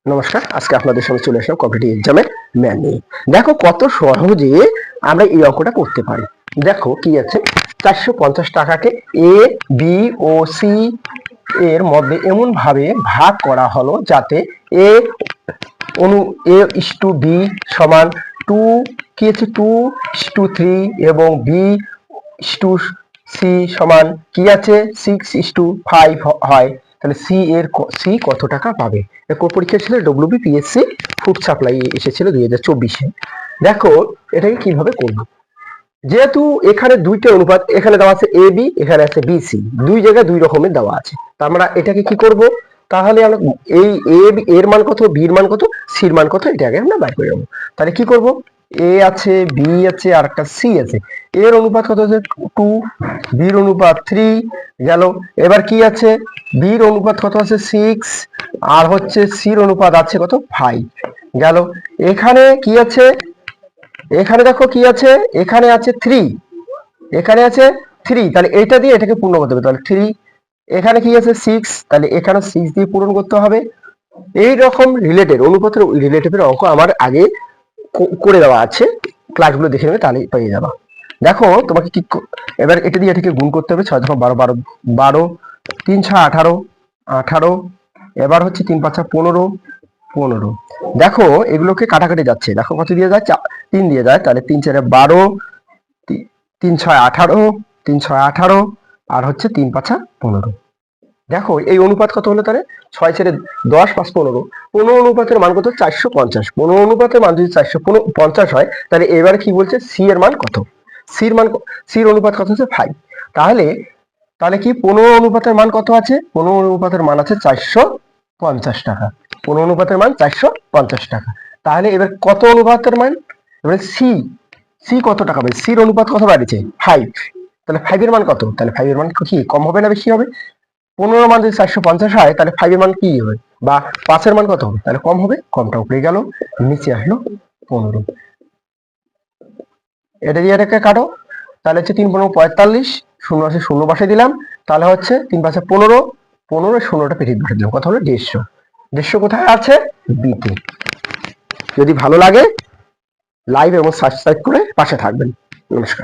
নমস্কার, আজকে আপনাদের সামনে চলে আসলাম কম্পিটিটিভ এক্সামের ম্যান নিয়ে। দেখো কত সহজে আমরা এই অঙ্কটা করতে পারি। দেখো কি আছে, 450 টাকাকে এ বি ও সি এর মধ্যে এমন ভাবে ভাগ করা হলো যাতে এ এ ইস টু বি সমান টু কি আছে 2:3 এবং বি ইস টু সি সমান কি আছে 6:5 হয়। তাহলে সি কত টাকা পাবে? পরীক্ষা ছিল ডব্লিউবিপিএসসি ফুড সাপ্লাই এসেছিল 2024-এ। দেখো এটাকে কিভাবে করবো। যেহেতু এখানে দুইটা অনুপাত, এখানে দেওয়া আছে এ বি, এখানে আছে বি সি, দুই জায়গায় দুই রকমের দেওয়া আছে। তা আমরা এটাকে কি করব, তাহলে আমরা এই এর মান কত, বি এর মান কত, সি এর মান কত, এটা আগে আমরা বাইর করে নেবো। তাহলে কি করব, এ আছে, বি আছে, আর একটা সি আছে। এর অনুপাত কত আছে 2, বির অনুপাত 3 গেল। এবার কি আছে, বির অনুপাত কত আছে 6, আর হচ্ছে সির অনুপাত আছে কত 5 গেল। এখানে কি আছে, এখানে দেখো কি আছে, এখানে আছে 3, এখানে আছে 3, তাহলে এটা দিয়ে এটাকে পূর্ণ করতে হবে। তাহলে 3, এখানে কি আছে 6, তাহলে এখানে 6 দিয়ে পূরণ করতে হবে। এই রকম রিলেটেড অনুপাতের রিলেটিভের অঙ্ক আমার আগে করে দেওয়া আছে, ক্লাসগুলো দেখে নেবে তাহলে পেয়ে যাবা। দেখো তোমাকে কি এবার এটা দিয়ে এটাকে গুণ করতে হবে। 6 দেখো 12 12 12, 3 6 18 18, এবার হচ্ছে 3 5 15 15। দেখো এগুলোকে কাটাকাটি যাচ্ছে, দেখো কত দিয়ে যায় 3 দিয়ে যায়, তাহলে 3 4 12, 3 6 18, 3 6 18, আর হচ্ছে 3 5 15। দেখো এই অনুপাত কত হলো, তাহলে 6 ছেড়ে 10 5 15, 15 অনুপাতের মান কত 450। 15 অনুপাতের মান যদি 450 হয়, তাহলে এবার কি বলছে সি এর মান কত, সির অনুপাত কত হচ্ছে 5। তাহলে তাহলে কি 15 অনুপাতের মান কত আছে, 15 অনুপাতের মান আছে 450 টাকা। 15 অনুপাতের মান 450 টাকা। তাহলে এবার কত অনুপাতের মান, এবার সি কত টাকা পাবে, সির অনুপাত কত বাড়িছে 5, তাহলে 5 এর মান কত, তাহলে 5 এর মান কি কম হবে না বেশি হবে? 15 মান যদি 450 হয়, তাহলে 5 এর মান কি হবে, বা 5 এর মান কত হবে, তাহলে কম হবে, কমটা উপরে গেল, নিচে আসলো 15। এটা দিয়ে এটাকে কাটো, তাহলে হচ্ছে 3 15 45, শূন্য আছে শূন্য পাশে দিলাম, তাহলে হচ্ছে 3 5 15, 15 শূন্যটা পেটে বসে দিলাম, কত হলো 150। 150 কোথায় আছে, বিতে। যদি ভালো লাগে লাইভ এবং সাবস্ক্রাইব করে পাশে থাকবেন। নমস্কার।